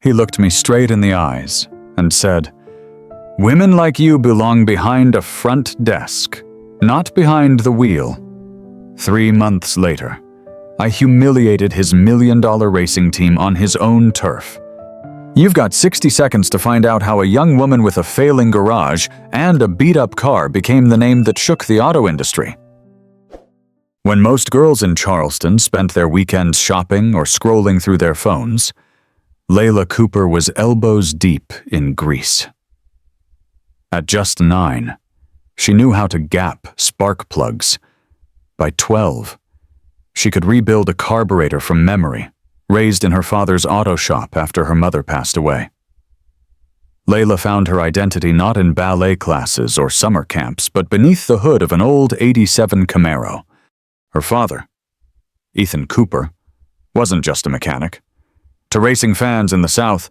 He looked me straight in the eyes and said, "Women like you belong behind a front desk, not behind the wheel." 3 months later, I humiliated his $1 million racing team on his own turf. You've got 60 seconds to find out how a young woman with a failing garage and a beat-up car became the name that shook the auto industry. When most girls in Charleston spent their weekends shopping or scrolling through their phones, Layla Cooper was elbows deep in grease. At just 9, she knew how to gap spark plugs. By 12, she could rebuild a carburetor from memory, raised in her father's auto shop after her mother passed away. Layla found her identity not in ballet classes or summer camps, but beneath the hood of an old '87 Camaro. Her father, Ethan Cooper, wasn't just a mechanic. To racing fans in the South,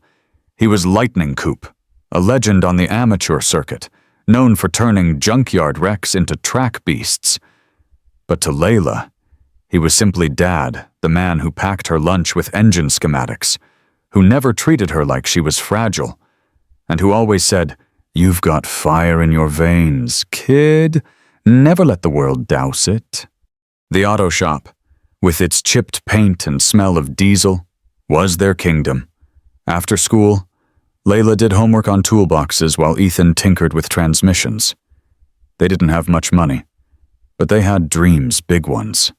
he was Lightning Coop, a legend on the amateur circuit, known for turning junkyard wrecks into track beasts. But to Layla, he was simply Dad, the man who packed her lunch with engine schematics, who never treated her like she was fragile, and who always said, "You've got fire in your veins, kid. Never let the world douse it." The auto shop, with its chipped paint and smell of diesel, was their kingdom. After school, Layla did homework on toolboxes while Ethan tinkered with transmissions. They didn't have much money, but they had dreams, big ones.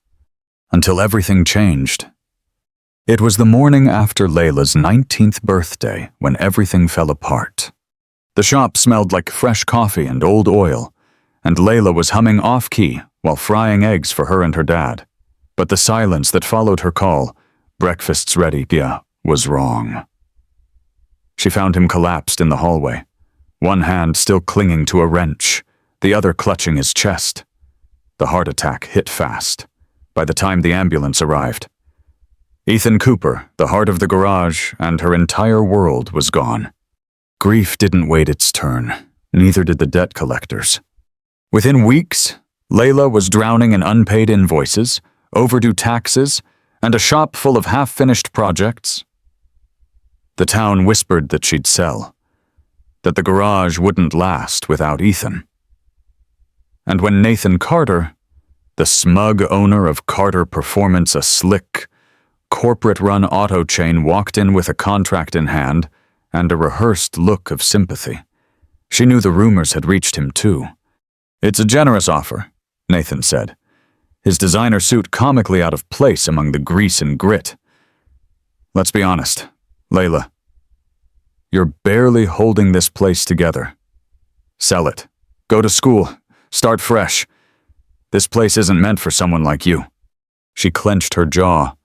Until everything changed. It was the morning after Layla's 19th birthday when everything fell apart. The shop smelled like fresh coffee and old oil, and Layla was humming off-key while frying eggs for her and her dad. But the silence that followed her call, "Breakfast's ready, Pia," was wrong. She found him collapsed in the hallway, one hand still clinging to a wrench, the other clutching his chest. The heart attack hit fast by the time the ambulance arrived. Ethan Cooper, the heart of the garage, and her entire world was gone. Grief didn't wait its turn, neither did the debt collectors. Within weeks, Layla was drowning in unpaid invoices, overdue taxes, and a shop full of half-finished projects. The town whispered that she'd sell, that the garage wouldn't last without Ethan. And when Nathan Carter, the smug owner of Carter Performance, a slick, corporate-run auto chain, walked in with a contract in hand and a rehearsed look of sympathy, she knew the rumors had reached him too. "It's a generous offer," Nathan said, his designer suit comically out of place among the grease and grit. "Let's be honest, Layla. You're barely holding this place together. Sell it. Go to school. Start fresh. This place isn't meant for someone like you." She clenched her jaw.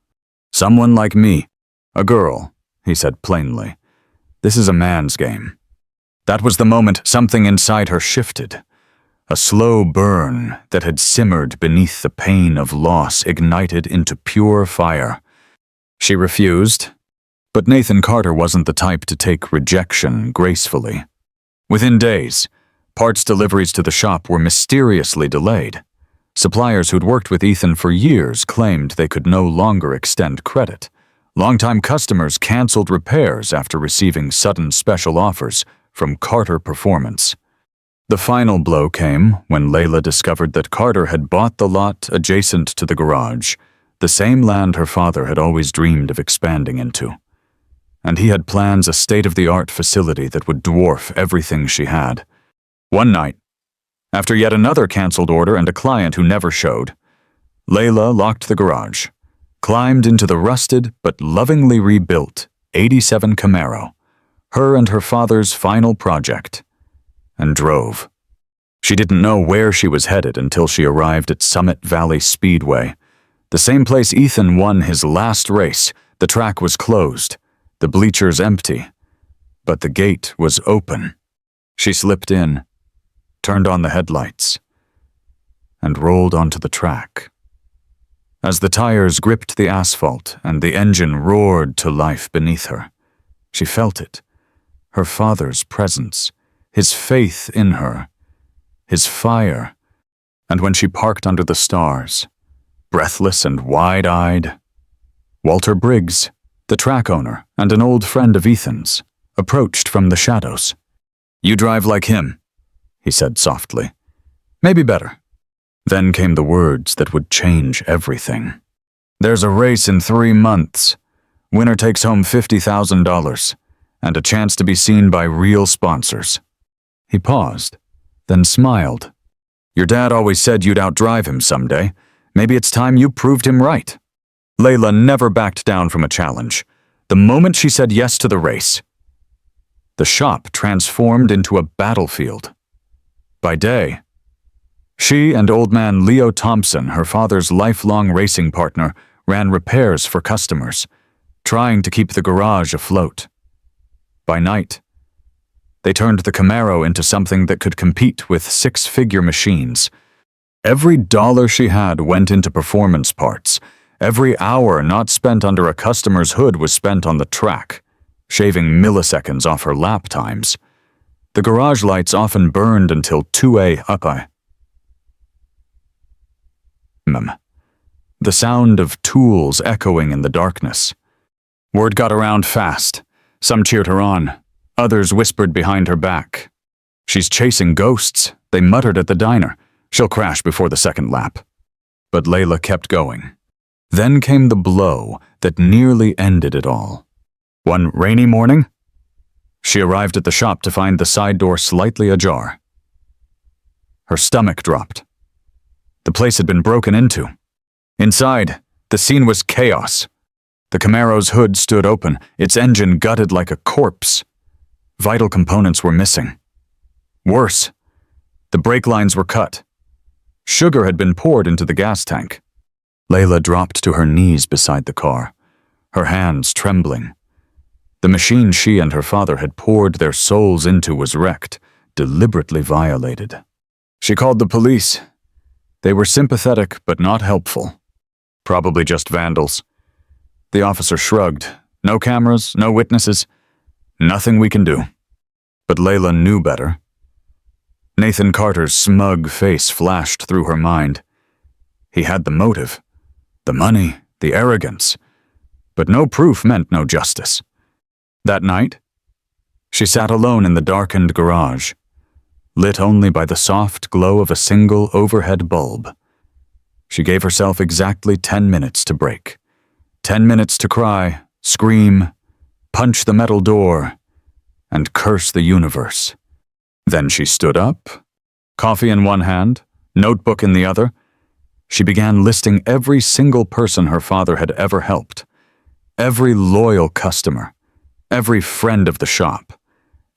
"Someone like me. A girl," he said plainly. "This is a man's game." That was the moment something inside her shifted. A slow burn that had simmered beneath the pain of loss ignited into pure fire. She refused, but Nathan Carter wasn't the type to take rejection gracefully. Within days, parts deliveries to the shop were mysteriously delayed. Suppliers who'd worked with Ethan for years claimed they could no longer extend credit. Longtime customers canceled repairs after receiving sudden special offers from Carter Performance. The final blow came when Layla discovered that Carter had bought the lot adjacent to the garage, the same land her father had always dreamed of expanding into. And he had plans a state-of-the-art facility that would dwarf everything she had. One night, after yet another canceled order and a client who never showed, Layla locked the garage, climbed into the rusted but lovingly rebuilt '87 Camaro, her and her father's final project, and drove. She didn't know where she was headed until she arrived at Summit Valley Speedway, the same place Ethan won his last race. The track was closed, the bleachers empty, but the gate was open. She slipped in, turned on the headlights, and rolled onto the track. As the tires gripped the asphalt and the engine roared to life beneath her, she felt it, her father's presence, his faith in her, his fire. And when she parked under the stars, breathless and wide-eyed, Walter Briggs, The track owner and an old friend of Ethan's approached from the shadows. "You drive like him," he said softly. "Maybe better." Then came the words that would change everything. "There's a race in 3 months. Winner takes home $50,000 and a chance to be seen by real sponsors." He paused, then smiled. "Your dad always said you'd outdrive him someday. Maybe it's time you proved him right." Layla never backed down from a challenge. The moment she said yes to the race, the shop transformed into a battlefield. By day, she and old man Leo Thompson, her father's lifelong racing partner, ran repairs for customers, trying to keep the garage afloat. By night, they turned the Camaro into something that could compete with 6-figure machines. Every dollar she had went into performance parts. Every hour not spent under a customer's hood was spent on the track, shaving milliseconds off her lap times. The garage lights often burned until 2 a.m. The sound of tools echoing in the darkness. Word got around fast. Some cheered her on. Others whispered behind her back. "She's chasing ghosts," they muttered at the diner. "She'll crash before the second lap." But Layla kept going. Then came the blow that nearly ended it all. One rainy morning, she arrived at the shop to find the side door slightly ajar. Her stomach dropped. The place had been broken into. Inside, the scene was chaos. The Camaro's hood stood open, its engine gutted like a corpse. Vital components were missing. Worse, the brake lines were cut. Sugar had been poured into the gas tank. Layla dropped to her knees beside the car, her hands trembling. The machine she and her father had poured their souls into was wrecked, deliberately violated. She called the police. They were sympathetic but not helpful. Probably just vandals. The officer shrugged. "No cameras, no witnesses. Nothing we can do." But Layla knew better. Nathan Carter's smug face flashed through her mind. He had the motive, the money, the arrogance, but no proof meant no justice. That night, she sat alone in the darkened garage, lit only by the soft glow of a single overhead bulb. She gave herself exactly 10 minutes to break. 10 minutes to cry, scream, punch the metal door, and curse the universe. Then she stood up, coffee in one hand, notebook in the other. She began listing every single person her father had ever helped, every loyal customer, every friend of the shop,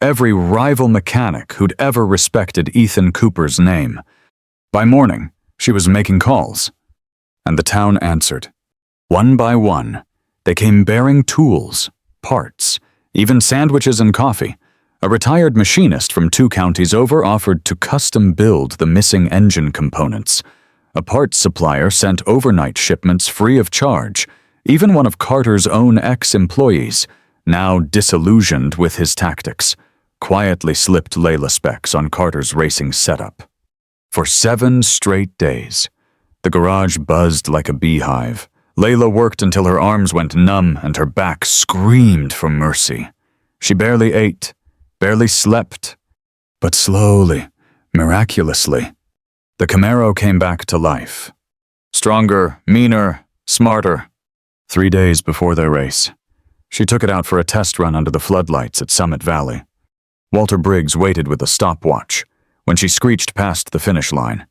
every rival mechanic who'd ever respected Ethan Cooper's name. By morning, she was making calls, and the town answered. One by one, they came bearing tools, parts, even sandwiches and coffee. A retired machinist from 2 counties over offered to custom build the missing engine components. A parts supplier sent overnight shipments free of charge. Even one of Carter's own ex-employees, now disillusioned with his tactics, quietly slipped Layla specs on Carter's racing setup. For 7 straight days, the garage buzzed like a beehive. Layla worked until her arms went numb and her back screamed for mercy. She barely ate, barely slept, but slowly, miraculously, the Camaro came back to life. Stronger, meaner, smarter. 3 days before their race, she took it out for a test run under the floodlights at Summit Valley. Walter Briggs waited with a stopwatch when she screeched past the finish line.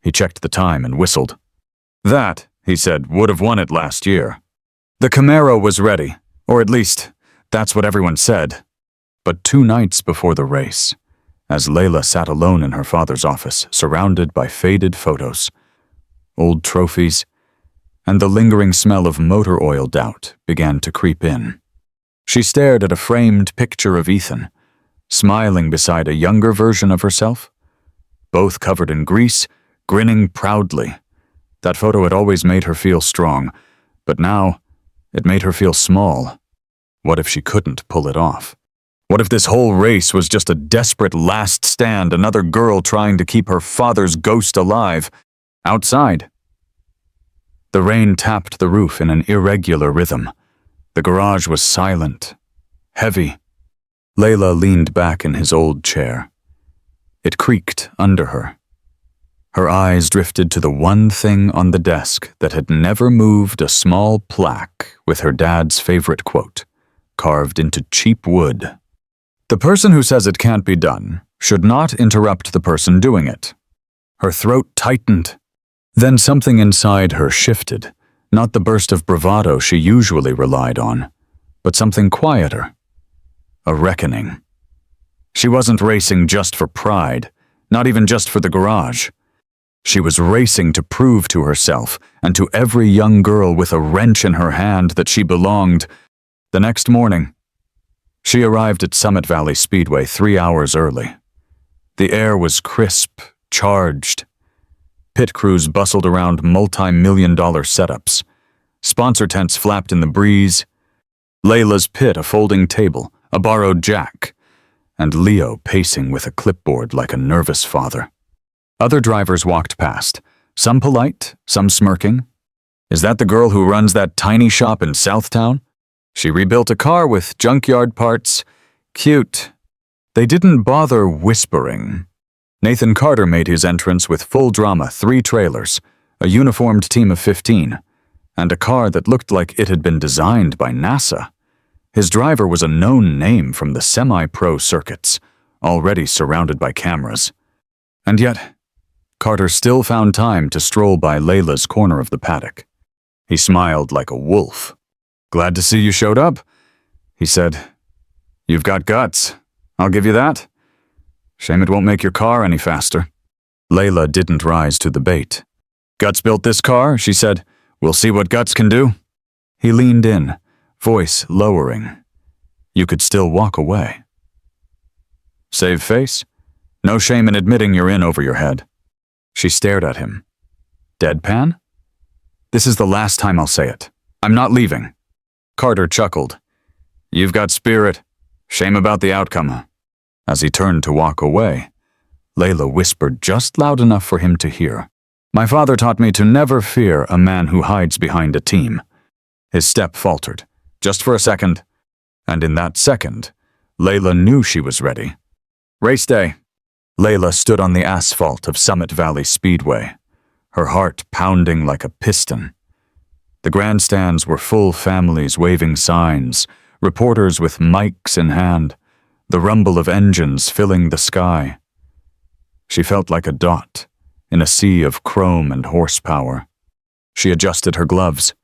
He checked the time and whistled. That, he said, would have won it last year. The Camaro was ready, or at least, that's what everyone said. But 2 nights before the race, as Layla sat alone in her father's office, surrounded by faded photos, old trophies, and the lingering smell of motor oil doubt began to creep in. She stared at a framed picture of Ethan, smiling beside a younger version of herself, both covered in grease, grinning proudly. That photo had always made her feel strong, but now it made her feel small. What if she couldn't pull it off? What if this whole race was just a desperate last stand, another girl trying to keep her father's ghost alive? Outside, the rain tapped the roof in an irregular rhythm. The garage was silent, heavy. Layla leaned back in his old chair. It creaked under her. Her eyes drifted to the one thing on the desk that had never moved, a small plaque with her dad's favorite quote, carved into cheap wood. The person who says it can't be done should not interrupt the person doing it. Her throat tightened. Then something inside her shifted, not the burst of bravado she usually relied on, but something quieter. A reckoning. She wasn't racing just for pride, not even just for the garage. She was racing to prove to herself and to every young girl with a wrench in her hand that she belonged. The next morning, she arrived at Summit Valley Speedway 3 hours early. The air was crisp, charged. Pit crews bustled around multi-million-dollar setups. Sponsor tents flapped in the breeze. Layla's pit, a folding table, a borrowed jack, and Leo pacing with a clipboard like a nervous father. Other drivers walked past, some polite, some smirking. Is that the girl who runs that tiny shop in Southtown? She rebuilt a car with junkyard parts. Cute. They didn't bother whispering. Nathan Carter made his entrance with full drama, 3 trailers, a uniformed team of 15, and a car that looked like it had been designed by NASA. His driver was a known name from the semi-pro circuits, already surrounded by cameras. And yet, Carter still found time to stroll by Layla's corner of the paddock. He smiled like a wolf. "Glad to see you showed up," he said. "You've got guts. I'll give you that. Shame it won't make your car any faster." Layla didn't rise to the bait. "Guts built this car," she said. "We'll see what Guts can do." He leaned in, voice lowering. You could still walk away. "Save face? No shame in admitting you're in over your head." She stared at him. "Deadpan? This is the last time I'll say it. I'm not leaving." Carter chuckled. "You've got spirit. Shame about the outcome." As he turned to walk away, Layla whispered just loud enough for him to hear. "My father taught me to never fear a man who hides behind a team." His step faltered, just for a second, and in that second, Layla knew she was ready. Race day. Layla stood on the asphalt of Summit Valley Speedway, her heart pounding like a piston. The grandstands were full families waving signs, reporters with mics in hand, the rumble of engines filling the sky. She felt like a dot in a sea of chrome and horsepower. She adjusted her gloves,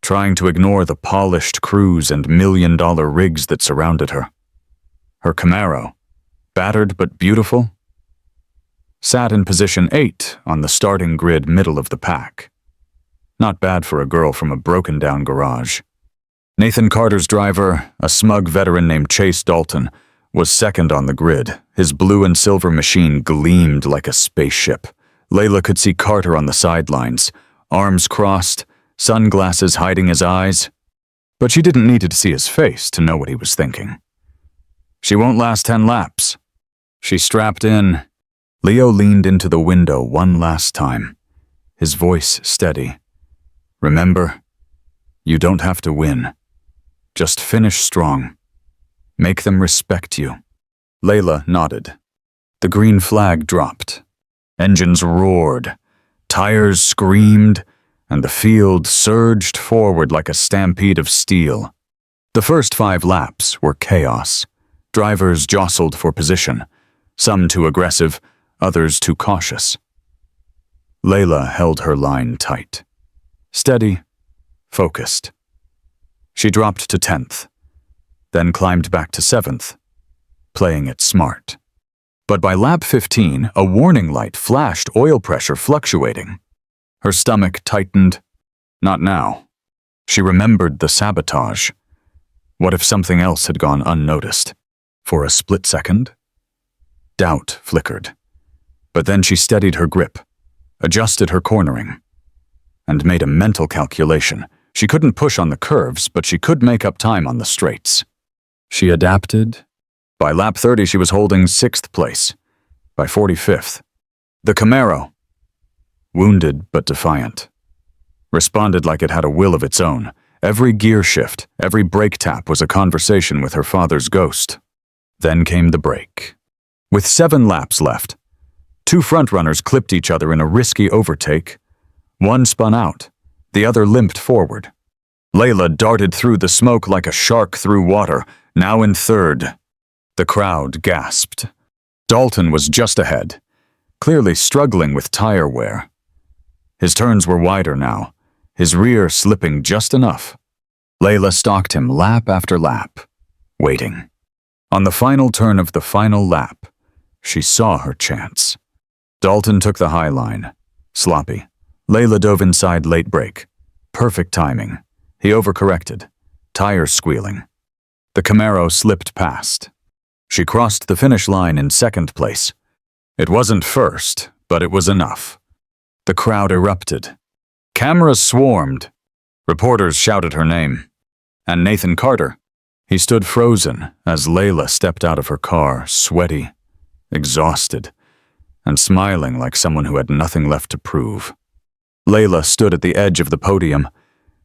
trying to ignore the polished crews and million-dollar rigs that surrounded her. Her Camaro, battered but beautiful, sat in position 8 on the starting grid middle of the pack. Not bad for a girl from a broken-down garage. Nathan Carter's driver, a smug veteran named Chase Dalton, was second on the grid. His blue and silver machine gleamed like a spaceship. Layla could see Carter on the sidelines, arms crossed, sunglasses hiding his eyes. But she didn't need to see his face to know what he was thinking. She won't last 10 laps. She strapped in. Leo leaned into the window one last time, his voice steady. "Remember, you don't have to win. Just finish strong. Make them respect you." Layla nodded. The green flag dropped. Engines roared. Tires screamed, and the field surged forward like a stampede of steel. The first 5 laps were chaos. Drivers jostled for position, some too aggressive, others too cautious. Layla held her line tight. Steady, focused. She dropped to 10th, then climbed back to 7th, playing it smart. But by lap 15, a warning light flashed, oil pressure fluctuating. Her stomach tightened. Not now. She remembered the sabotage. What if something else had gone unnoticed? For a split second, doubt flickered. But then she steadied her grip, adjusted her cornering, and made a mental calculation. She couldn't push on the curves, but she could make up time on the straights. She adapted. By lap 30, she was holding 6th place. By 45th, the Camaro, wounded but defiant, responded like it had a will of its own, Every gear shift, every brake tap was a conversation with her father's ghost. Then came the break. With 7 laps left, 2 frontrunners clipped each other in a risky overtake. One spun out, the other limped forward. Layla darted through the smoke like a shark through water, now in third. The crowd gasped. Dalton was just ahead, clearly struggling with tire wear. His turns were wider now, his rear slipping just enough. Layla stalked him lap after lap, waiting. On the final turn of the final lap, she saw her chance. Dalton took the high line. Sloppy. Layla dove inside late brake. Perfect timing. He overcorrected. Tires squealing. The Camaro slipped past. She crossed the finish line in second place. It wasn't first, but it was enough. The crowd erupted. Cameras swarmed. Reporters shouted her name. And Nathan Carter. He stood frozen as Layla stepped out of her car, sweaty, exhausted, and smiling like someone who had nothing left to prove. Layla stood at the edge of the podium,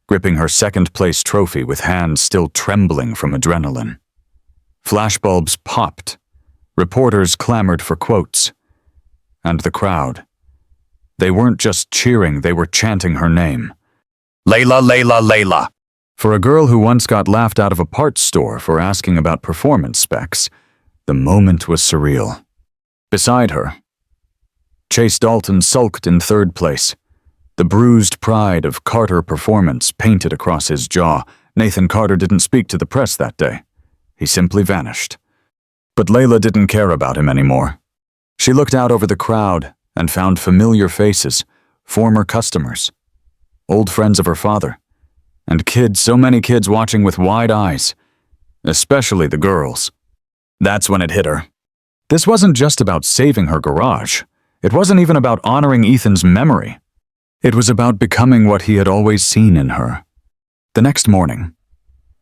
gripping her second-place trophy with hands still trembling from adrenaline. Flashbulbs popped. Reporters clamored for quotes. And the crowd. They weren't just cheering, they were chanting her name. Layla, Layla, Layla. For a girl who once got laughed out of a parts store for asking about performance specs, the moment was surreal. Beside her, Chase Dalton sulked in third place. The bruised pride of Carter performance painted across his jaw. Nathan Carter didn't speak to the press that day. He simply vanished. But Layla didn't care about him anymore. She looked out over the crowd and found familiar faces, former customers, old friends of her father, and kids, so many kids watching with wide eyes, especially the girls. That's when it hit her. This wasn't just about saving her garage. It wasn't even about honoring Ethan's memory. It was about becoming what he had always seen in her. The next morning,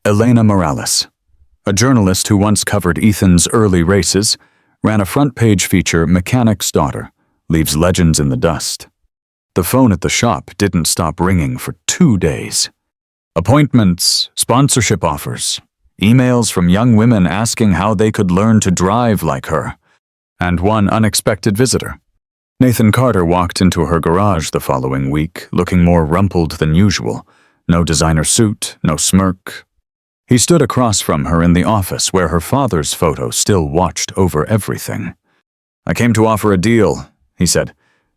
Elena Morales, a journalist who once covered Ethan's early races, ran a front-page feature, Mechanic's Daughter, Leaves Legends in the Dust. The phone at the shop didn't stop ringing for 2 days. Appointments, sponsorship offers, emails from young women asking how they could learn to drive like her, and one unexpected visitor. Nathan Carter walked into her garage the following week, looking more rumpled than usual. No designer suit, no smirk. He stood across from her in the office where her father's photo still watched over everything. "I came to offer a deal," he said.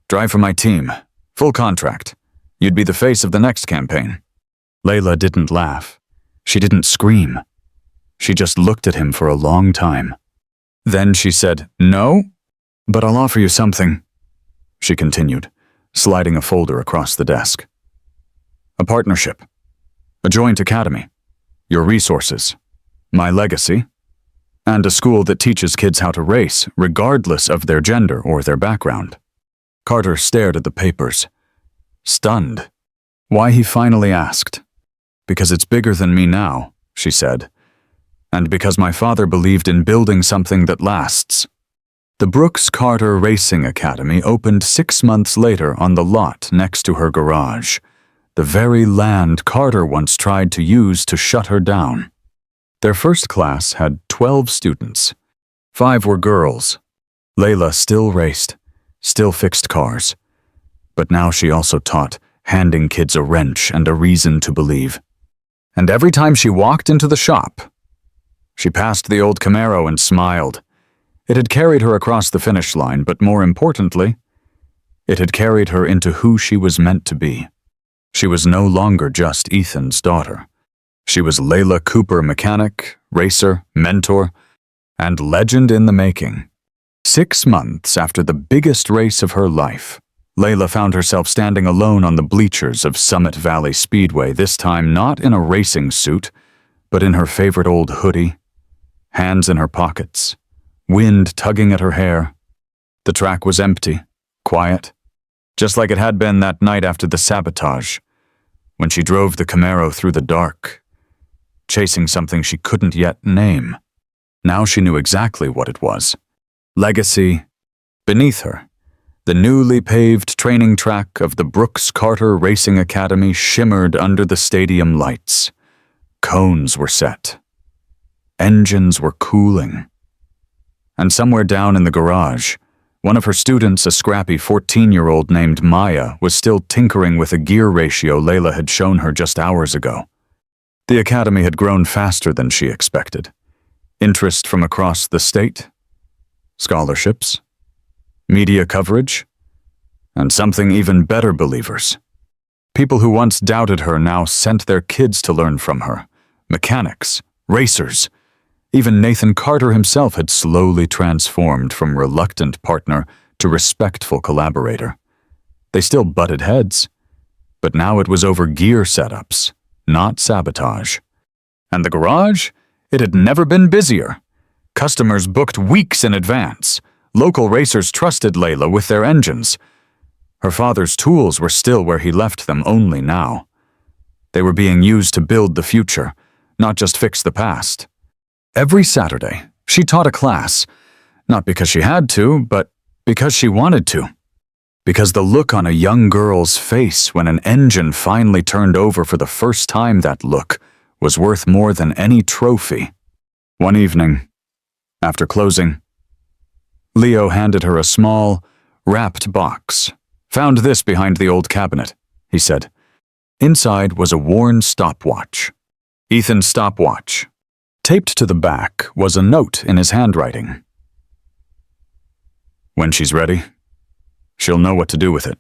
"Drive for my team. Full contract. You'd be the face of the next campaign." Layla didn't laugh. She didn't scream. She just looked at him for a long time. Then she said, "No, but I'll offer you something," she continued, sliding a folder across the desk. "A partnership. A joint academy. Your resources. My legacy. And a school that teaches kids how to race, regardless of their gender or their background." Carter stared at the papers, stunned. Why, he finally asked. "Because it's bigger than me now," she said. "And because my father believed in building something that lasts." The Brooks Carter Racing Academy opened 6 months later on the lot next to her garage, the very land Carter once tried to use to shut her down. Their first class had 12 students. 5 were girls. Layla still raced, still fixed cars. But now she also taught, handing kids a wrench and a reason to believe. And every time she walked into the shop, she passed the old Camaro and smiled. It had carried her across the finish line, but more importantly, it had carried her into who she was meant to be. She was no longer just Ethan's daughter. She was Layla Cooper, mechanic, racer, mentor, and legend in the making. 6 months after the biggest race of her life, Layla found herself standing alone on the bleachers of Summit Valley Speedway, this time not in a racing suit, but in her favorite old hoodie, hands in her pockets, wind tugging at her hair. The track was empty, quiet, just like it had been that night after the sabotage, when she drove the Camaro through the dark, chasing something she couldn't yet name. Now she knew exactly what it was. Legacy. Beneath her, The newly paved training track of the Brooks Carter Racing Academy shimmered under the stadium lights. Cones were set. Engines were cooling. And somewhere down in the garage, one of her students, a scrappy 14-year-old named Maya, was still tinkering with a gear ratio Layla had shown her just hours ago. The academy had grown faster than she expected. Interest from across the state, scholarships, media coverage, and something even better, believers. People who once doubted her now sent their kids to learn from her. Mechanics, racers. Even Nathan Carter himself had slowly transformed from reluctant partner to respectful collaborator. They still butted heads, but now it was over gear setups, not sabotage. And the garage? It had never been busier. Customers booked weeks in advance. Local racers trusted Layla with their engines. Her father's tools were still where he left them only now. They were being used to build the future, not just fix the past. Every Saturday, she taught a class, not because she had to, but because she wanted to. Because the look on a young girl's face when an engine finally turned over for the first time, that look was worth more than any trophy. One evening, after closing, Leo handed her a small, wrapped box. "Found this behind the old cabinet," he said. Inside was a worn stopwatch. Ethan's stopwatch. Taped to the back was a note in his handwriting. "When she's ready, she'll know what to do with it."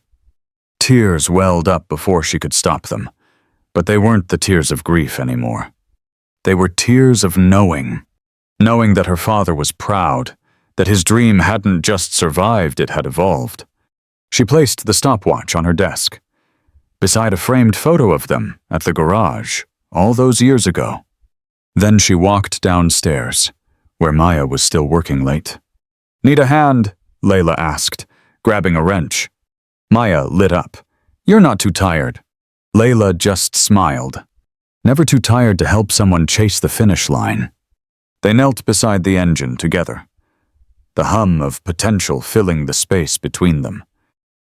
Tears welled up before she could stop them, but they weren't the tears of grief anymore. They were tears of knowing that her father was proud, that his dream hadn't just survived, it had evolved. She placed the stopwatch on her desk, beside a framed photo of them at the garage all those years ago. Then she walked downstairs, where Maya was still working late. "Need a hand?" Layla asked, grabbing a wrench. Maya lit up. "You're not too tired." Layla just smiled, never too tired to help someone chase the finish line. They knelt beside the engine together, the hum of potential filling the space between them.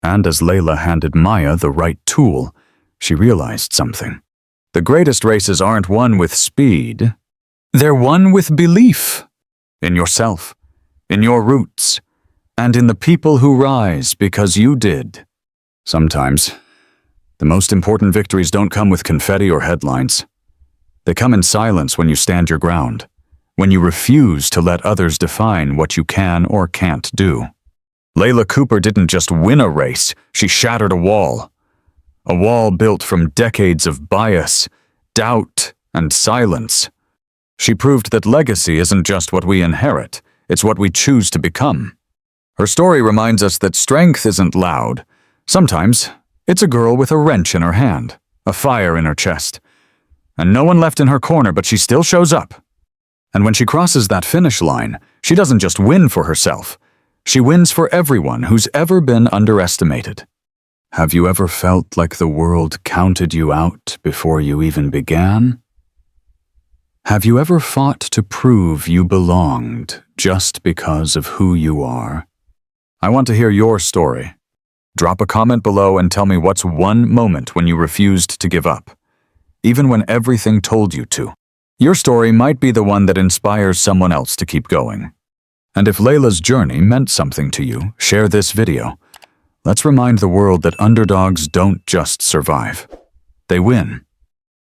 And as Layla handed Maya the right tool, she realized something. The greatest races aren't won with speed. They're won with belief. In yourself, in your roots, and in the people who rise because you did. Sometimes, the most important victories don't come with confetti or headlines. They come in silence when you stand your ground, when you refuse to let others define what you can or can't do. Layla Cooper didn't just win a race, she shattered a wall. A wall built from decades of bias, doubt, and silence. She proved that legacy isn't just what we inherit, it's what we choose to become. Her story reminds us that strength isn't loud. Sometimes, it's a girl with a wrench in her hand, a fire in her chest, and no one left in her corner, but she still shows up. And when she crosses that finish line, she doesn't just win for herself. She wins for everyone who's ever been underestimated. Have you ever felt like the world counted you out before you even began? Have you ever fought to prove you belonged just because of who you are? I want to hear your story. Drop a comment below and tell me what's one moment when you refused to give up, even when everything told you to. Your story might be the one that inspires someone else to keep going. And if Layla's journey meant something to you, share this video. Let's remind the world that underdogs don't just survive. They win.